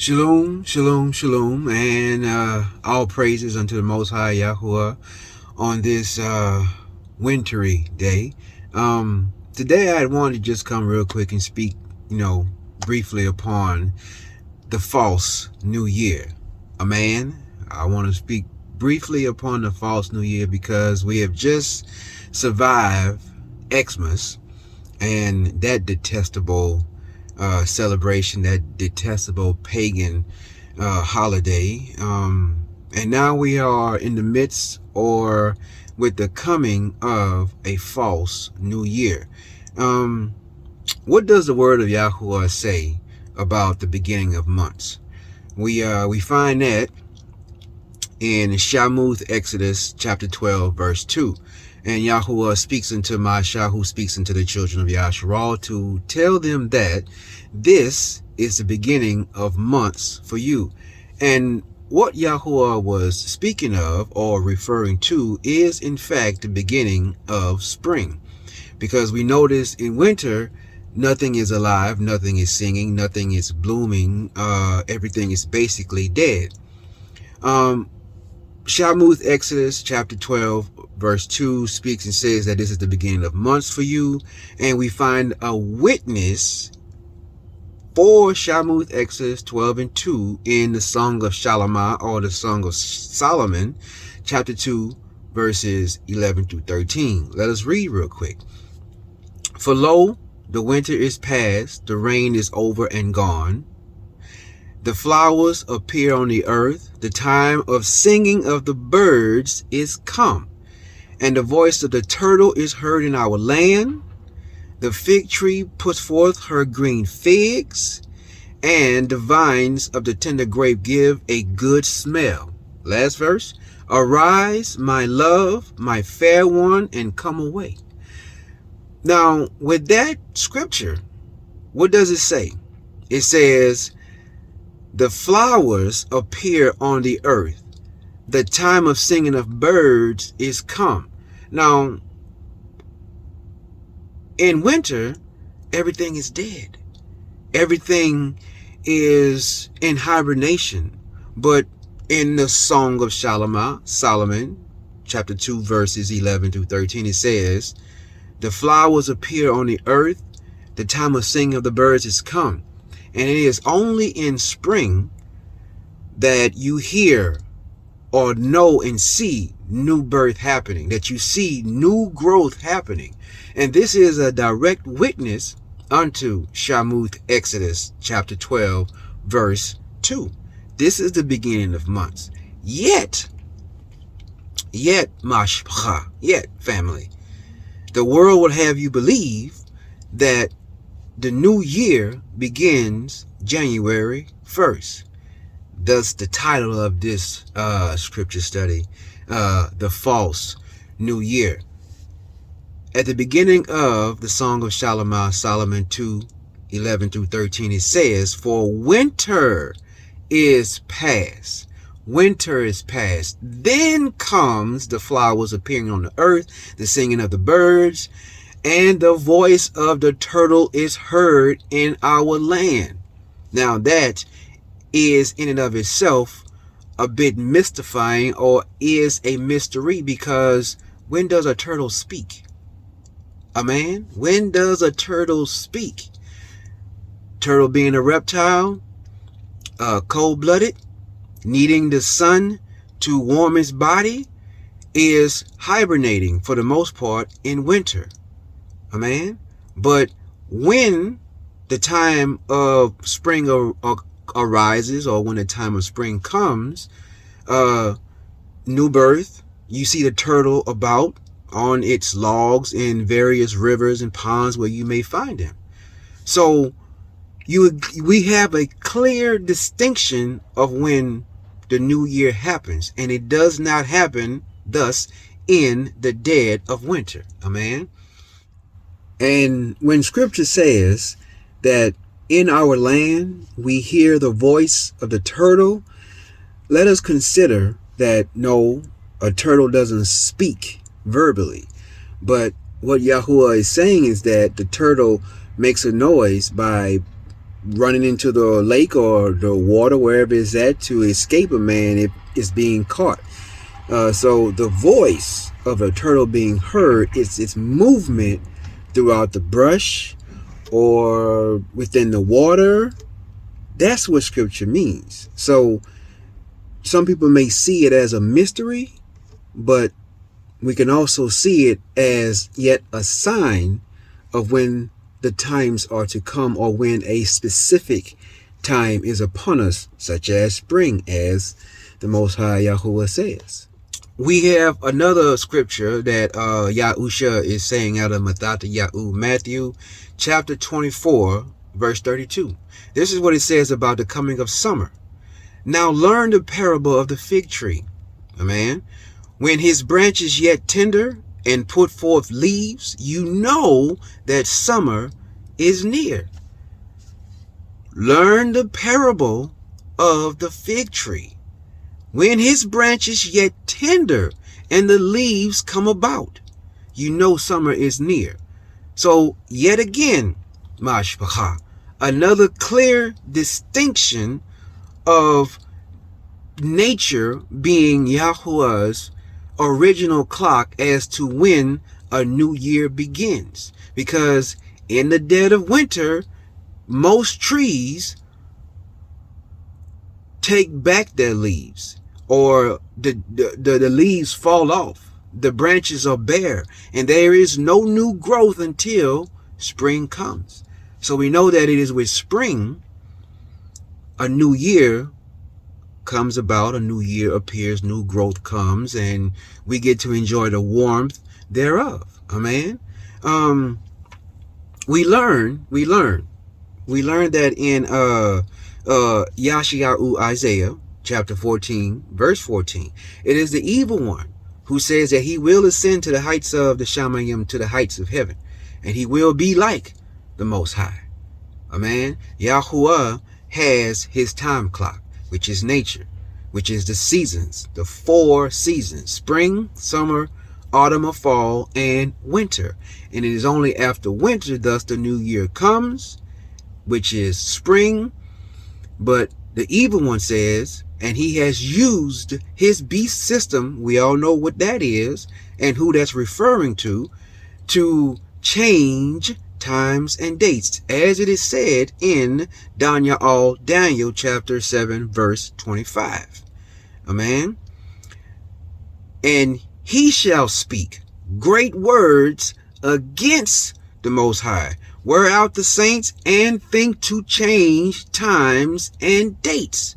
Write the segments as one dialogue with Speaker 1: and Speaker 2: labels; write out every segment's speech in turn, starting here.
Speaker 1: Shalom, shalom, shalom, and all praises unto the Most High Yahuah on this wintry day. Today I wanted to just come real quick and speak, briefly upon the false new year. I want to speak briefly upon the false new year because we have just survived Xmas and that detestable celebration, that detestable pagan holiday, and now we are in the midst or with the coming of a false new year. What does the word of Yahuah say about the beginning of months? We find that in Sha'Muth, Exodus chapter 12 verse 2. And Yahuah speaks unto Mashaly, who speaks unto the children of Yahusha, to tell them that this is the beginning of months for you. And what Yahuah was speaking of or referring to is in fact the beginning of spring. Because we notice in winter, nothing is alive, nothing is singing, nothing is blooming, everything is basically dead. Sha'Muth, Exodus chapter 12 verse 2 speaks and says that this is the beginning of months for you, and we find a witness for Sha'Muth, Exodus 12 and 2 in the Song of Shalamah, or the Song of Solomon, chapter 2 verses 11 through 13. Let us read real quick. For lo, the winter is past, the rain is over and gone. The flowers appear on the earth, the time of singing of the birds is come, and the voice of the turtle is heard in our land. The fig tree puts forth her green figs, and the vines of the tender grape give a good smell. Last verse. Arise, my love, my fair one, and come away. Now, with that scripture, what does it say? It says, the flowers appear on the earth. The time of singing of birds is come. Now, in winter, everything is dead. Everything is in hibernation. But in the Song of Shalamah, Solomon, chapter 2, verses 11 through 13, it says, the flowers appear on the earth. The time of singing of the birds is come. And it is only in spring that you hear or know and see new birth happening, that you see new growth happening. And this is a direct witness unto Sha'Muth, Exodus chapter 12, verse 2. This is the beginning of months. Yet, family, the world will have you believe that the new year begins January 1st. Thus, the title of this scripture study, the false new year. At the beginning of the Song of Shalamah, Solomon 2, 11 through 13, it says, for winter is past. Winter is past. Then comes the flowers appearing on the earth, the singing of the birds, and the voice of the turtle is heard in our land. Now that is in and of itself a bit mystifying, or is a mystery, because when does a turtle speak? When does a turtle speak? Turtle being a reptile, cold-blooded, needing the sun to warm its body, is hibernating for the most part in winter. But when the time of spring arises, or when the time of spring comes, new birth, you see the turtle about on its logs in various rivers and ponds where you may find him. So we have a clear distinction of when the new year happens, and it does not happen thus in the dead of winter. And when scripture says that in our land we hear the voice of the turtle, let us consider that no, a turtle doesn't speak verbally. But what Yahuah is saying is that the turtle makes a noise by running into the lake or the water, wherever it's at, to escape a man if it's being caught. So the voice of a turtle being heard, its movement throughout the brush or within the water. That's what scripture means. So some people may see it as a mystery, but we can also see it as yet a sign of when the times are to come, or when a specific time is upon us, such as spring, as the Most High Yahuah says. We have another scripture that Yahusha is saying out of Matath'Yahu, Matthew chapter 24, verse 32. This is what it says about the coming of summer. Now learn the parable of the fig tree. Amen. When his branch is yet tender and put forth leaves, you know that summer is near. Learn the parable of the fig tree. When his branch is yet tender and the leaves come about, you know summer is near. So yet again, Mashaly, another clear distinction of nature being Yahuah's original clock as to when a new year begins. Because in the dead of winter, most trees take back their leaves, or the leaves fall off. The branches are bare, and there is no new growth until spring comes. So we know that it is with spring a new year comes about, a new year appears, new growth comes, and we get to enjoy the warmth thereof. Amen. We learn that in Yashayahu Isaiah chapter 14, verse 14, it is the evil one who says that he will ascend to the heights of the Shalamah, to the heights of heaven, and he will be like the Most High. Amen. Yahuah has his time clock, which is nature, which is the seasons, the 4 seasons: spring, summer, autumn or fall, and winter. And it is only after winter thus the new year comes, which is spring. But the evil one says, and he has used his beast system, we all know what that is and who that's referring to change times and dates, as it is said in Dany'AL, Daniel chapter 7, verse 25. Amen. And he shall speak great words against the Most High, wear out the saints, and think to change times and dates.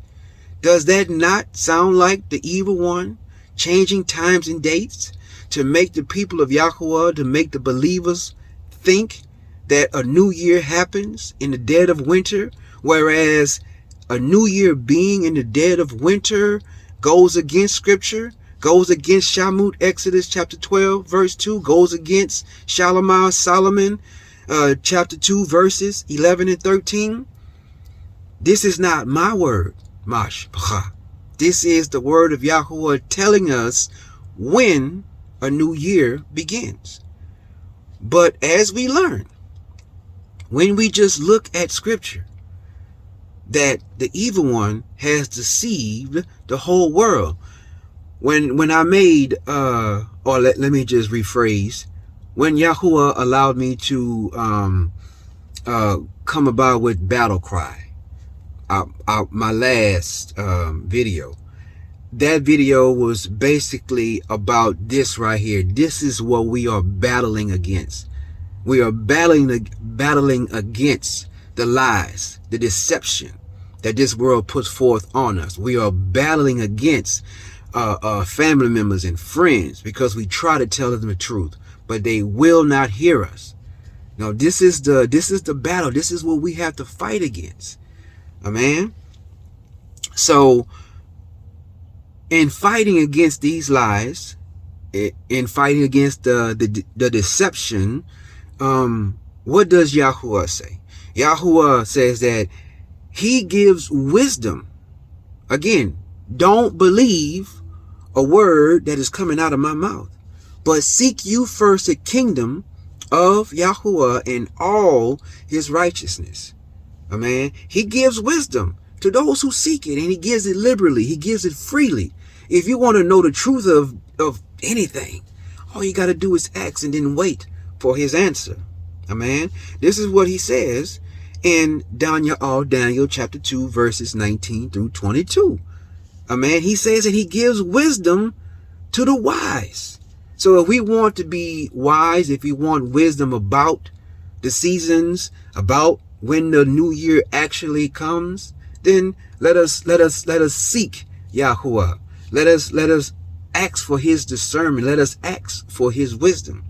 Speaker 1: Does that not sound like the evil one changing times and dates to make the people of Yahuah, to make the believers think that a new year happens in the dead of winter, whereas a new year being in the dead of winter goes against scripture, goes against Sha'Muth, Exodus chapter 12, verse 2, goes against Shalamah, Solomon, chapter 2, verses 11 and 13. This is not my word, Mashaly. This is the word of Yahuah telling us when a new year begins. But as we learn, when we just look at scripture, that the evil one has deceived the whole world. When I made, or let me just rephrase, when Yahuah allowed me to come about with battle cry, my last video, that video was basically about this right here. This is what we are battling against. We are battling against the lies, the deception that this world puts forth on us. We are battling against family members and friends because we try to tell them the truth, but they will not hear us. Now, this is the battle. This is what we have to fight against. Amen. So, in fighting against these lies, in fighting against the deception, what does Yahuah say? Yahuah says that he gives wisdom. Again, don't believe a word that is coming out of my mouth, but seek you first the kingdom of Yahuah and all his righteousness. Amen. He gives wisdom to those who seek it, and he gives it liberally. He gives it freely. If you want to know the truth of anything, all you got to do is ask and then wait for his answer. Amen. This is what he says in Dany'AL, Daniel chapter 2, verses 19 through 22. Amen. He says that he gives wisdom to the wise. So if we want to be wise, if we want wisdom about the seasons, about when the new year actually comes, then let us seek Yahuah. Let us ask for his discernment. Let us ask for his wisdom.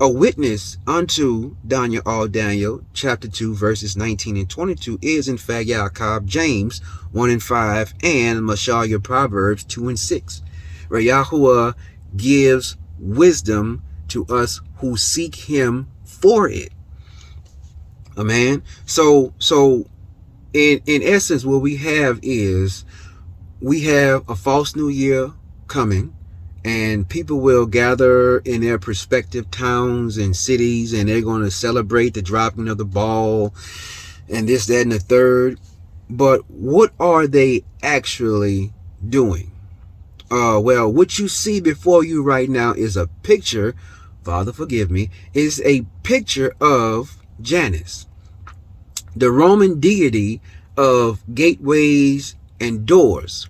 Speaker 1: A witness unto Dany'AL, Daniel chapter 2, verses 19 and 22 is in fact Yaakov, James 1 and 5, and Mashaly, Proverbs 2 and 6, where Yahuah gives wisdom to us who seek him for it. Amen. So in essence, what we have is we have a false new year coming, and people will gather in their respective towns and cities, and they're going to celebrate the dropping of the ball and this, that, and the third. But what are they actually doing? Well, what you see before you right now is a picture, Father forgive me, is a picture of Janus, the Roman deity of gateways and doors.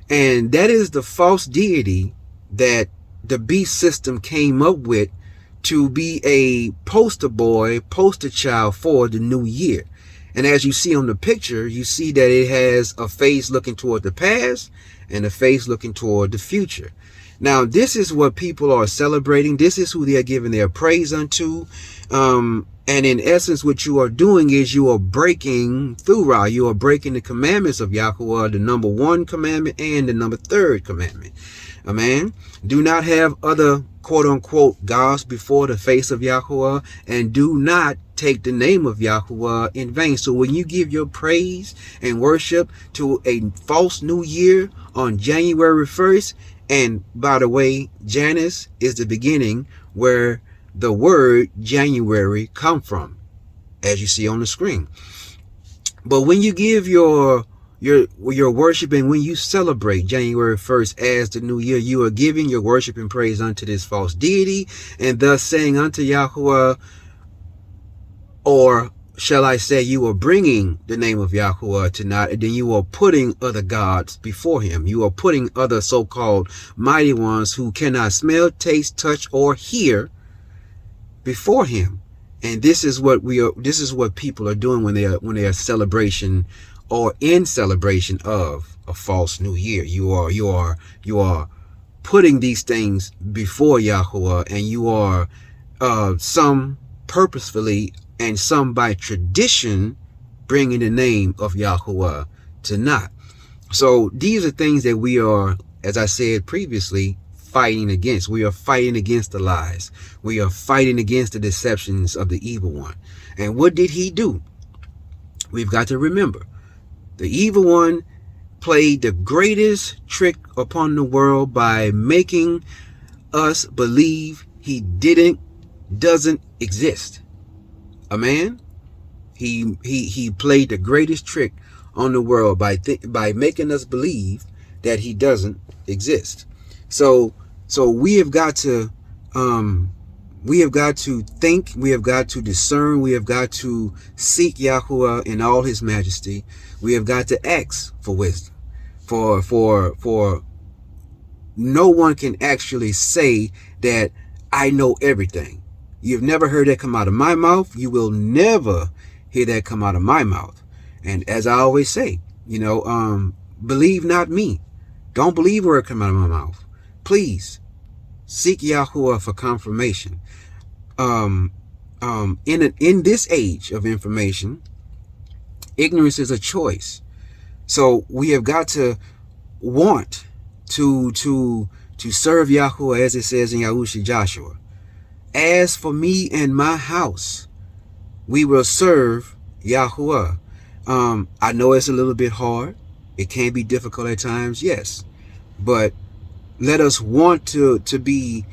Speaker 1: And that is the false deity that the beast system came up with to be a poster boy, poster child for the new year. And as you see on the picture, you see that it has a face looking toward the past and a face looking toward the future. Now, this is what people are celebrating. This is who they are giving their praise unto. And in essence, what you are doing is you are breaking through. You are breaking the commandments of Yahuah, the number 1 commandment and the number 3rd commandment. Amen. Do not have other quote unquote gods before the face of Yahuah, and do not take the name of Yahuah in vain. So when you give your praise and worship to a false new year on January 1st, and by the way, Janus is the beginning where the word January come from, as you see on the screen. But when you give your worship, and when you celebrate January 1st as the new year, you are giving your worship and praise unto this false deity, and thus saying unto Yahuah, or shall I say, you are bringing the name of Yahuah to naught, and then you are putting other gods before him. You are putting other so-called mighty ones who cannot smell, taste, touch, or hear before him. And this is what people are doing when they are celebration or in celebration of a false new year. You are putting these things before Yahuah, and you are some purposefully and some by tradition bringing the name of Yahuah to naught. So these are things that we are, as I said previously, fighting against. We are fighting against the lies. We are fighting against the deceptions of the evil one. And what did he do? We've got to remember, the evil one played the greatest trick upon the world by making us believe he doesn't exist. Amen. He played the greatest trick on the world by making us believe that he doesn't exist. So we have got to think, we have got to discern, we have got to seek Yahuah in all his majesty. We have got to ask for wisdom. For no one can actually say that I know everything. You've never heard that come out of my mouth. You will never hear that come out of my mouth. And as I always say, believe not me. Don't believe where it come out of my mouth. Please seek Yahuah for confirmation. In this age of information, ignorance is a choice. So we have got to want to serve Yahuah, as it says in Yahusha Joshua. As for me and my house, we will serve Yahuah. I know it's a little bit hard. It can be difficult at times, yes. But let us want to be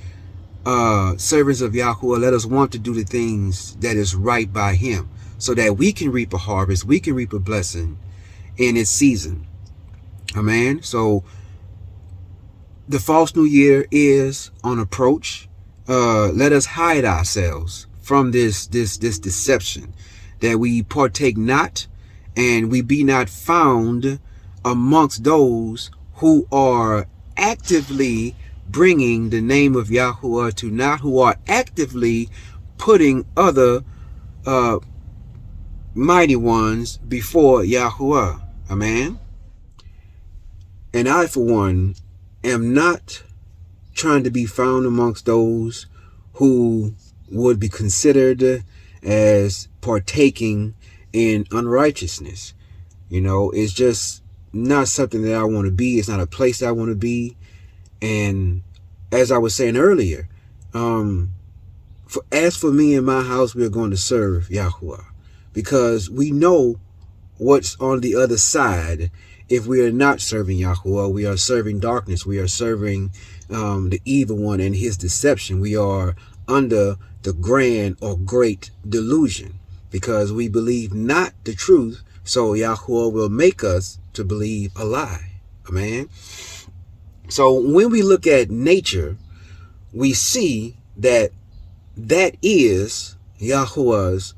Speaker 1: servants of Yahuah. Let us want to do the things that is right by him. so that we can reap a harvest, we can reap a blessing in its season. Amen. So the false new year is on approach. Let us hide ourselves from this deception, that we partake not, and we be not found amongst those who are actively bringing the name of Yahuah to naught, who are actively putting other mighty ones before Yahuah. Amen. And I, for one, am not trying to be found amongst those who would be considered as partaking in unrighteousness. You know, it's just not something that I want to be. It's not a place I want to be. And as I was saying earlier, as for me and my house, we are going to serve Yahuah, because we know what's on the other side. If we are not serving Yahuah, we are serving darkness. We are serving the evil one and his deception. We are under the grand or great delusion, because we believe not the truth. So Yahuah will make us to believe a lie. Amen. So when we look at nature, we see that is Yahuah's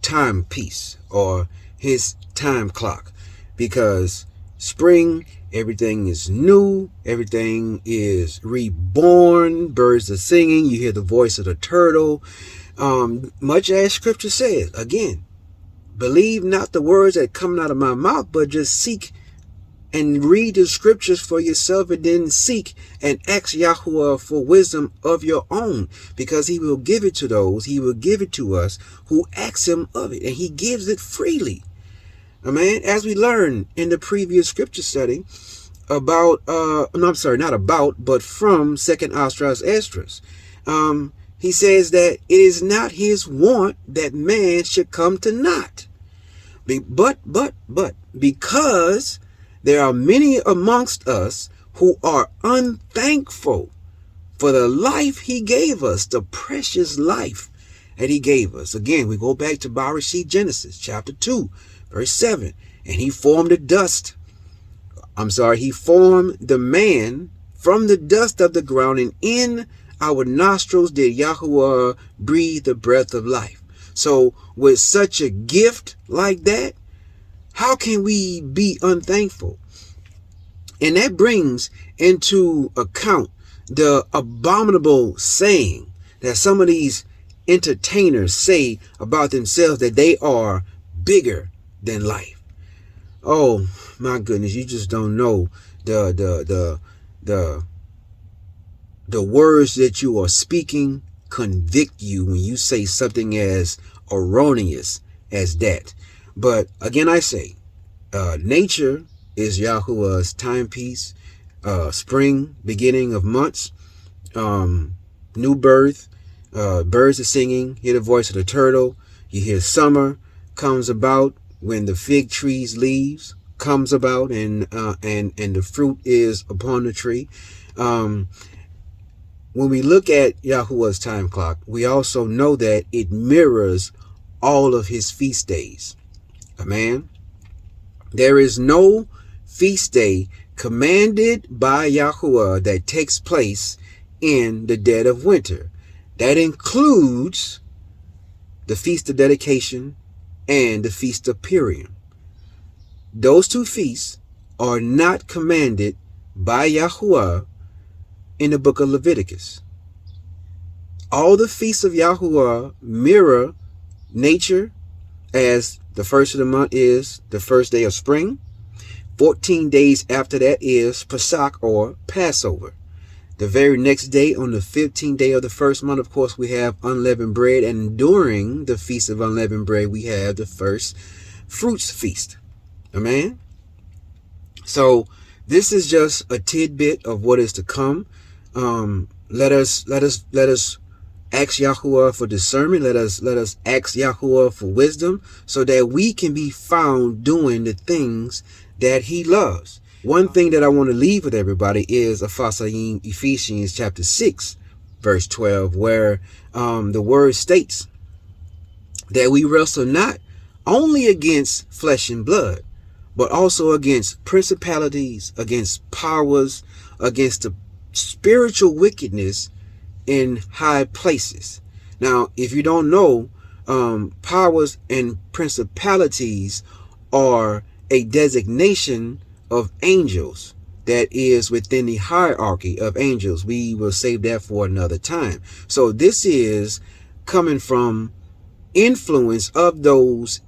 Speaker 1: timepiece, or his time clock, because spring, everything is new, everything is reborn, birds are singing, you hear the voice of the turtle, much as scripture says. Again, believe not the words that come out of my mouth, but just seek and read the scriptures for yourself, and then seek and ask Yahuah for wisdom of your own, because he will give it to those, he will give it to us who ask him of it, and he gives it freely. Amen. As we learned in the previous scripture study about, but from 2nd Esdras, he says that it is not his want that man should come to naught. But, because there are many amongst us who are unthankful for the life he gave us, the precious life that he gave us. Again, we go back to Bereshit, Genesis chapter 2, verse 7. And he formed he formed the man from the dust of the ground, and in our nostrils did Yahuah breathe the breath of life. So with such a gift like that, how can we be unthankful? And that brings into account the abominable saying that some of these entertainers say about themselves, that they are bigger than life. Oh my goodness, you just don't know the words that you are speaking convict you when you say something as erroneous as that. But again, I say, nature is Yahuah's timepiece. Spring, beginning of months, new birth, birds are singing, hear the voice of the turtle. You hear summer comes about when the fig tree's leaves comes about, and the fruit is upon the tree. When we look at Yahuah's time clock, we also know that it mirrors all of his feast days. Amen. There is no feast day commanded by Yahuah that takes place in the dead of winter. That includes the Feast of Dedication and the Feast of Purim. Those two feasts are not commanded by Yahuah in the book of Leviticus. All the feasts of Yahuah mirror nature, as the first of the month is the first day of spring. 14 days after that is Pesach, or Passover. The very next day, on the 15th day of the first month, of course, we have unleavened bread. And during the Feast of Unleavened Bread, we have the first fruits feast. Amen. So this is just a tidbit of what is to come. Let us ask Yahuah for discernment. Let us ask Yahuah for wisdom, so that we can be found doing the things that he loves. One thing that I want to leave with everybody is Ephesians chapter 6, verse 12, where the word states that we wrestle not only against flesh and blood, but also against principalities, against powers, against the spiritual wickedness in high places. Now, if you don't know, powers and principalities are a designation of angels that is within the hierarchy of angels. We will save that for another time. So this is coming from influence of those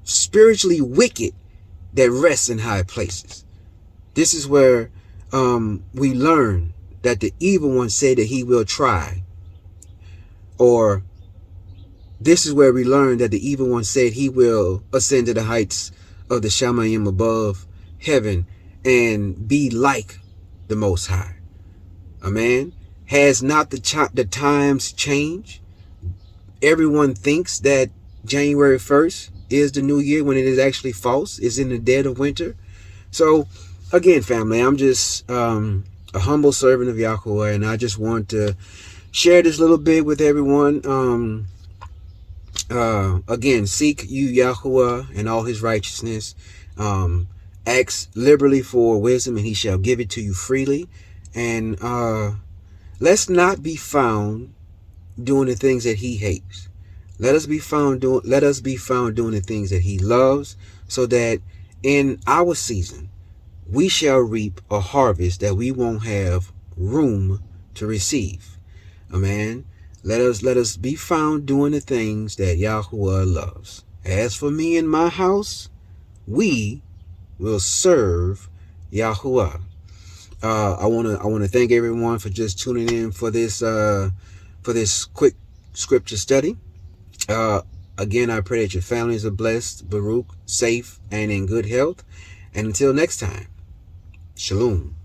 Speaker 1: spiritually wicked that rest in high places. This is where we learn that the evil one said that he will try. Or this is where we learn that the evil one said he will ascend to the heights of the Shamayim above heaven and be like the Most High. Amen. Has not the times changed? Everyone thinks that January 1st is the new year when it is actually false. It's in the dead of winter. So again, family, I'm just a humble servant of Yahuah, and I just want to share this little bit with everyone. Again, seek you Yahuah and all his righteousness. Ask liberally for wisdom, and he shall give it to you freely. And let's not be found doing the things that he hates. Let us be found doing the things that he loves, so that in our season we shall reap a harvest that we won't have room to receive. Amen. Let us be found doing the things that Yahuah loves. As for me and my house, we will serve Yahuah. I wanna thank everyone for just tuning in for this quick scripture study. Again, I pray that your families are blessed, Baruch, safe, and in good health. And until next time, Shalom.